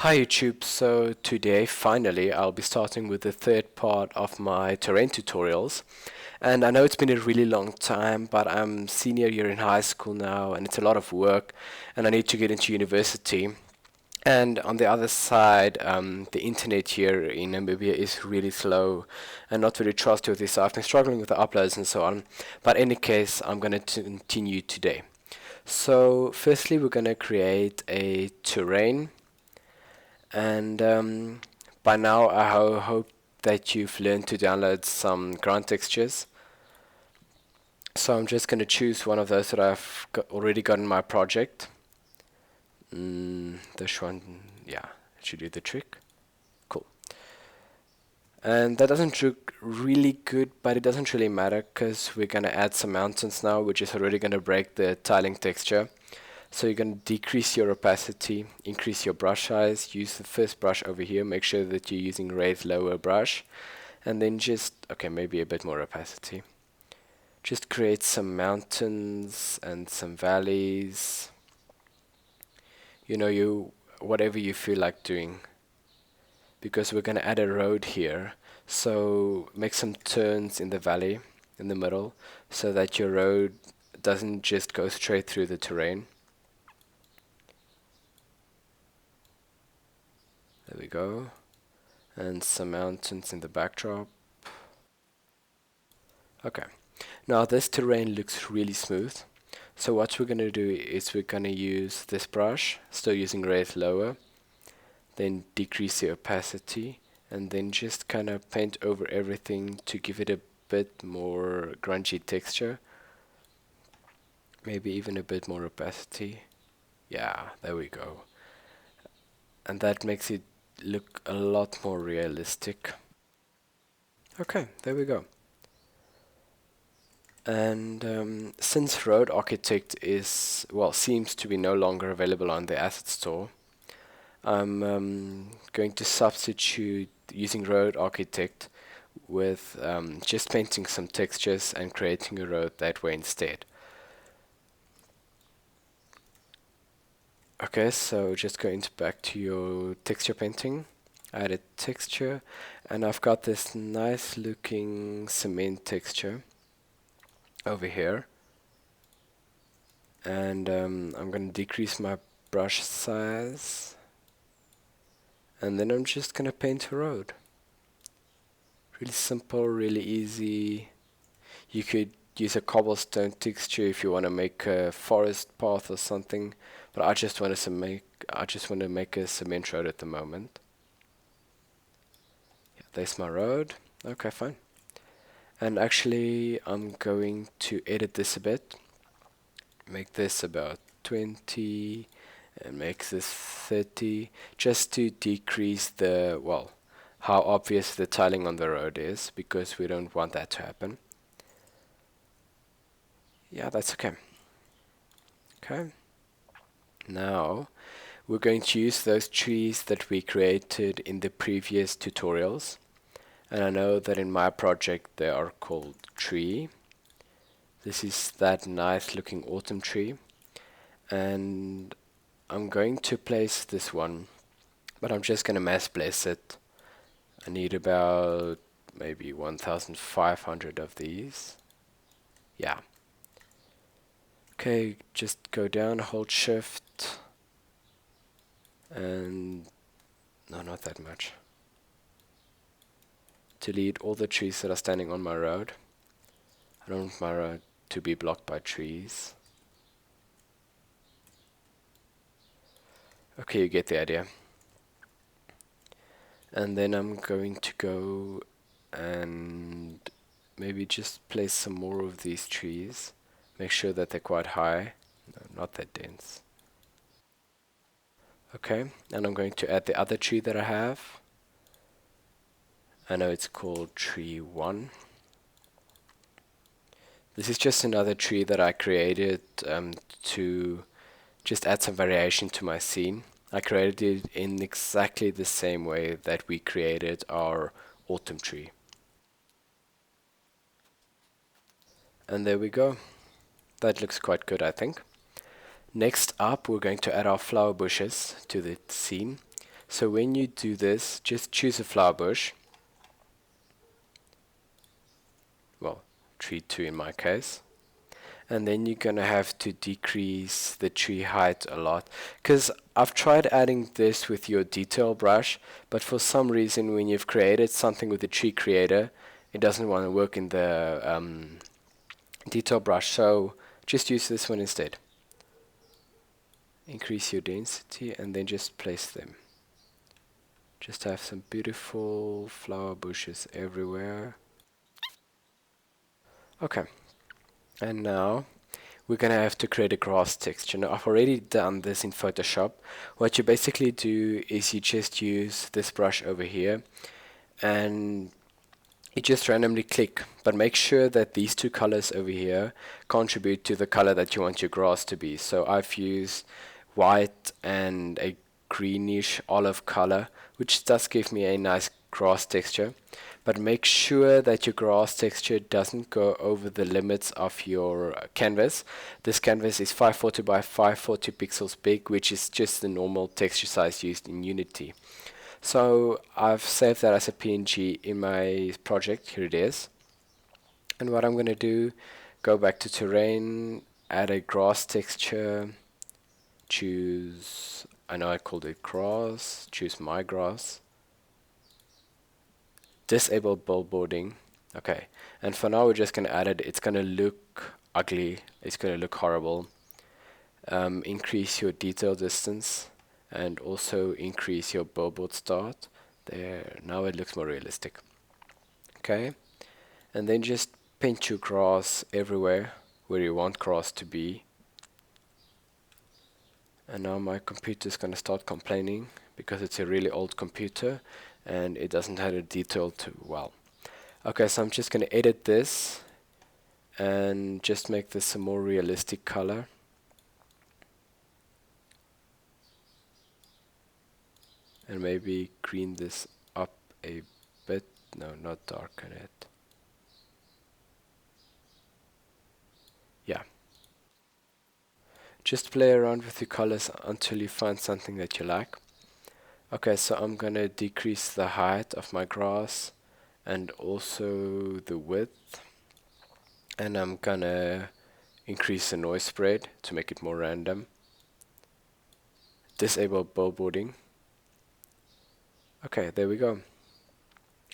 Hi YouTube, so today finally I'll be starting with the third part of my terrain tutorials. And I know it's been a really long time, but I'm senior year in high school now and it's a lot of work and I need to get into university. And on the other side, the internet here in Namibia is really slow and not very trustworthy, so I've been struggling with the uploads and so on. But in any case, I'm going to continue today. So firstly, we're going to create a terrain. And by now, I hope that you've learned to download some ground textures. So I'm just going to choose one of those that already got in my project. This one, yeah, it should do the trick. Cool. And that doesn't look really good, but it doesn't really matter because we're going to add some mountains now, which is already going to break the tiling texture. So you're going to decrease your opacity, increase your brush size, use the first brush over here, make sure that you're using raise lower brush, and then just, okay, maybe a bit more opacity. Just create some mountains and some valleys. You know, whatever you feel like doing. Because we're going to add a road here, so make some turns in the valley, in the middle, so that your road doesn't just go straight through the terrain. There we go. And some mountains in the backdrop. Okay. Now this terrain looks really smooth. So what we're going to do is we're going to use this brush, still using raise lower, then decrease the opacity, and then just kind of paint over everything to give it a bit more grungy texture. Maybe even a bit more opacity. Yeah, there we go. And that makes it look a lot more realistic. Okay, there we go. And since Road Architect seems to be no longer available on the asset store, I'm going to substitute using Road Architect with just painting some textures and creating a road that way instead. Okay, so just going back to your texture painting, add a texture, and I've got this nice looking cement texture over here. And I'm going to decrease my brush size, and then I'm just going to paint a road. Really simple, really easy. You could use a cobblestone texture if you want to make a forest path or something, but I just want to make a cement road at the moment. Yeah, there's my road. Okay, fine. And actually, I'm going to edit this a bit. Make this about 20 and make this 30 just to decrease how obvious the tiling on the road is, because we don't want that to happen. Yeah, that's okay. Okay. Now we're going to use those trees that we created in the previous tutorials. And I know that in my project they are called tree. This is that nice looking autumn tree. And I'm going to place this one, but I'm just going to mass place it. I need about maybe 1,500 of these. Yeah. Okay, just go down, hold shift, and no, not that much. Delete all the trees that are standing on my road. I don't want my road to be blocked by trees. Okay, you get the idea. And then I'm going to go and maybe just place some more of these trees. Make sure that they're quite high, no, not that dense. Okay, and I'm going to add the other tree that I have. I know it's called tree 1. This is just another tree that I created to just add some variation to my scene. I created it in exactly the same way that we created our autumn tree. And there we go. That looks quite good, I think. Next up, we're going to add our flower bushes to the scene. So when you do this, just choose a flower bush. Well, tree 2 in my case. And then you're going to have to decrease the tree height a lot. Because I've tried adding this with your detail brush, but for some reason when you've created something with the tree creator, it doesn't want to work in the detail brush. So just use this one instead. Increase your density and then just place them. Just have some beautiful flower bushes everywhere. Okay, and now we're gonna have to create a grass texture. Now I've already done this in Photoshop. What you basically do is you just use this brush over here and you just randomly click, but make sure that these two colors over here contribute to the color that you want your grass to be. So I've used white and a greenish olive color, which does give me a nice grass texture. But make sure that your grass texture doesn't go over the limits of your canvas. This canvas is 540 by 540 pixels big, which is just the normal texture size used in Unity. So I've saved that as a PNG in my project. Here it is. And what I'm going to do, go back to terrain, add a grass texture, choose, I know I called it grass, choose my grass, disable billboarding. Okay, and for now we're just going to add it. It's going to look ugly, it's going to look horrible. Increase your detail distance and also increase your billboard start. There, now it looks more realistic. Okay, and then just paint your grass everywhere where you want grass to be. And now my computer is going to start complaining because it's a really old computer and it doesn't have a detail too well. Okay, so I'm just going to edit this and just make this a more realistic color. And maybe green this up a bit. No, not darken it. Yeah. Just play around with the colors until you find something that you like. Okay, so I'm gonna decrease the height of my grass and also the width. And I'm gonna increase the noise spread to make it more random. Disable billboarding. Okay, there we go.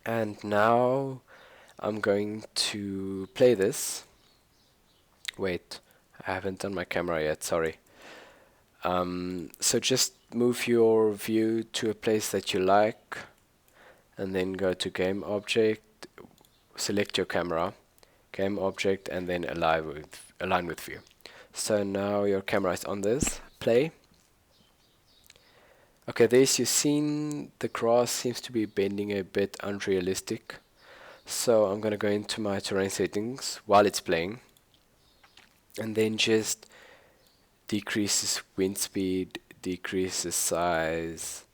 And now I'm going to play this. Wait, I haven't done my camera yet, sorry. So just move your view to a place that you like and then go to game object, select your camera, game object, and then align with view. So now your camera is on this, play. Okay, there's you've seen the grass seems to be bending a bit unrealistic. So I'm gonna go into my terrain settings while it's playing and then just decrease the wind speed, decrease the size,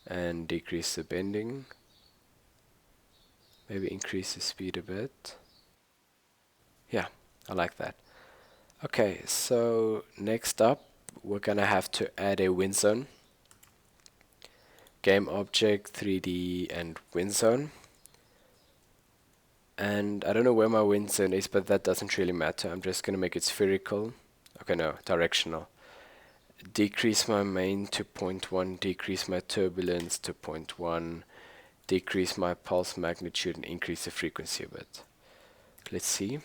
and decrease the bending. Maybe increase the speed a bit. Yeah, I like that. Okay, so next up, we're gonna have to add a wind zone. Game object, 3D, and wind zone. And I don't know where my wind zone is, but that doesn't really matter. I'm just gonna make it spherical. Okay, no, directional. Decrease my main to 0.1, decrease my turbulence to 0.1, decrease my pulse magnitude and increase the frequency a bit. Let's see.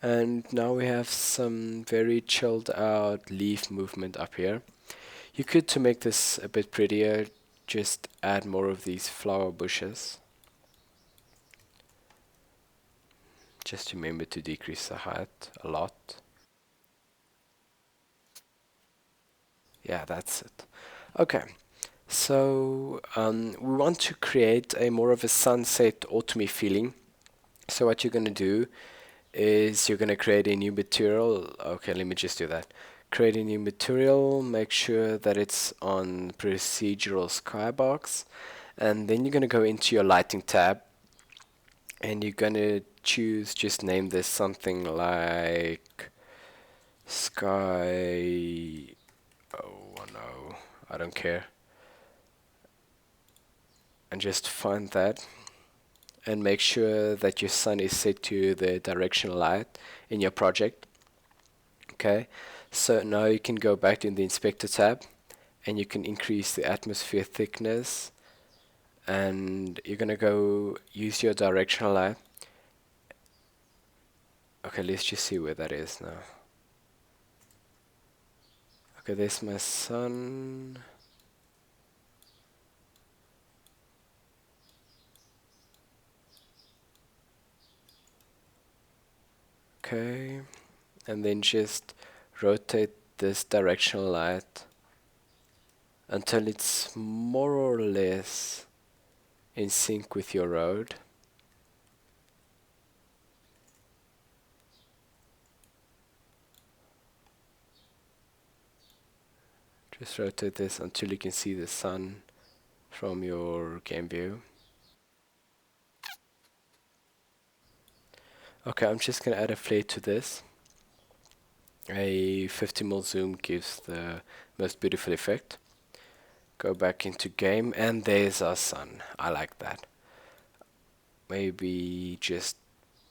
And now we have some very chilled out leaf movement up here. You could, to make this a bit prettier, just add more of these flower bushes. Just remember to decrease the height a lot. Yeah, that's it. Okay, so we want to create a more of a sunset autumny feeling. So what you're going to do is you're going to create a new material. Okay, let me just do that. Create a new material, make sure that it's on procedural skybox, and then you're going to go into your lighting tab and you're going to choose, just name this something like sky, oh no, I don't care. And just find that and make sure that your sun is set to the directional light in your project. Okay, so now you can go back in the inspector tab and you can increase the atmosphere thickness, and you're gonna go use your directional light. Okay, let's just see where that is now. Okay, there's my sun. Okay, and then just rotate this directional light until it's more or less in sync with your road. Just rotate this until you can see the sun from your game view. Okay, I'm just gonna add a flare to this. A 50mm zoom gives the most beautiful effect. Go back into game and there's our sun. I like that. Maybe just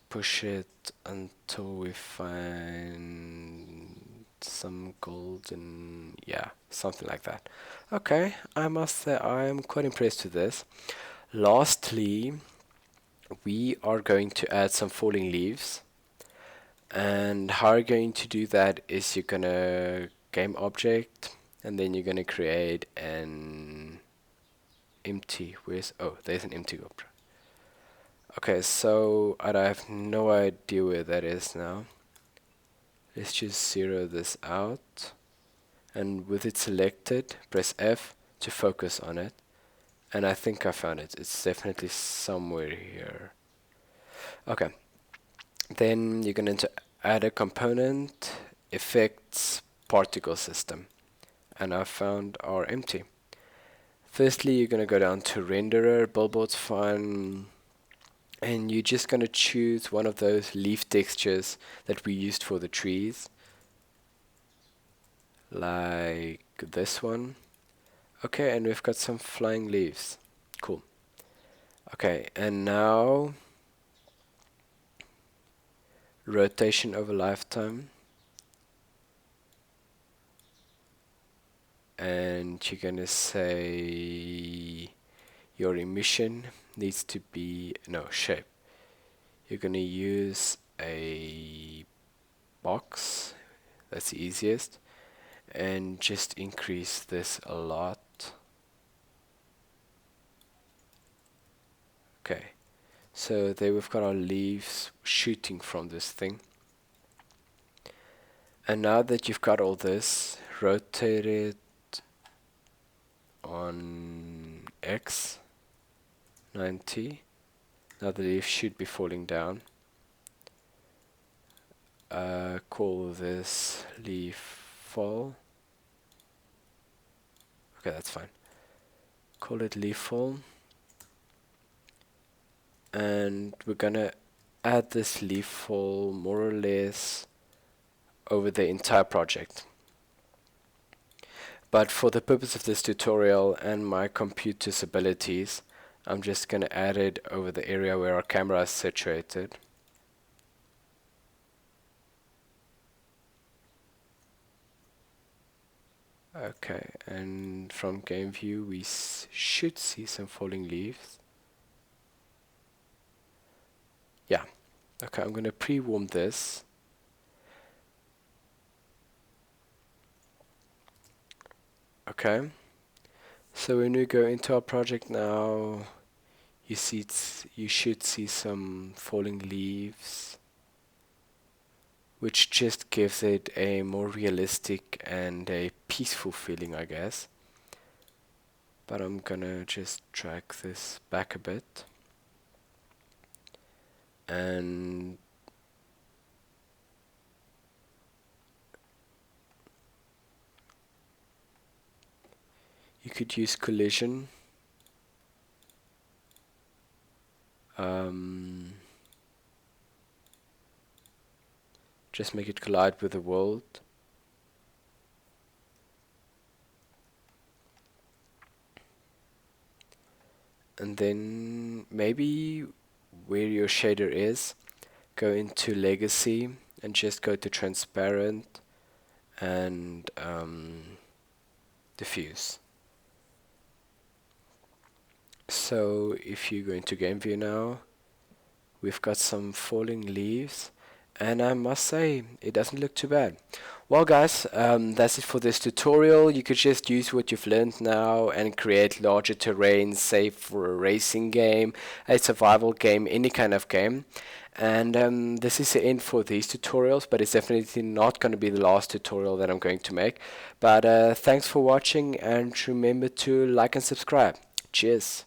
push it until we find some golden, yeah, something like that. Okay, I must say I am quite impressed with this. Lastly, we are going to add some falling leaves. And how you're going to do that is you're gonna game object and then you're gonna create an empty, there's an empty object. Okay, so I have no idea where that is now. Let's just zero this out, and with it selected, press F to focus on it, and I think I found it. It's definitely somewhere here. Okay, then you're going to add a component, effects, particle system, and I found our empty. Firstly, you're going to go down to renderer, billboard's fine, and you're just going to choose one of those leaf textures that we used for the trees, like this one. Okay, and we've got some flying leaves. Cool. Okay, and now rotation over lifetime, and you're gonna say your emission needs to be shape. You're gonna use a box, that's the easiest, and just increase this a lot. Okay, so there we've got our leaves shooting from this thing. And now that you've got all this, rotate it on X 90. Now the leaf should be falling down. Call this leaf fall. Okay, that's fine. Call it leaf fall. And we're gonna add this leaf fall more or less over the entire project. But for the purpose of this tutorial and my computer's abilities, I'm just going to add it over the area where our camera is situated. Okay, and from game view we should see some falling leaves. Yeah. Okay, I'm going to pre-warm this. Okay. So when we go into our project now, you should see some falling leaves, which just gives it a more realistic and a peaceful feeling, I guess. But I'm gonna just drag this back a bit. And you could use collision. Just make it collide with the world. and then maybe where your shader is, go into legacy and just go to transparent and diffuse. So if you go into game view now, we've got some falling leaves, and I must say it doesn't look too bad. Well guys, that's it for this tutorial. You could just use what you've learned now and create larger terrains, safe for a racing game, a survival game, any kind of game. And this is the end for these tutorials, but it's definitely not going to be the last tutorial that I'm going to make. But thanks for watching, and remember to like and subscribe. Cheers.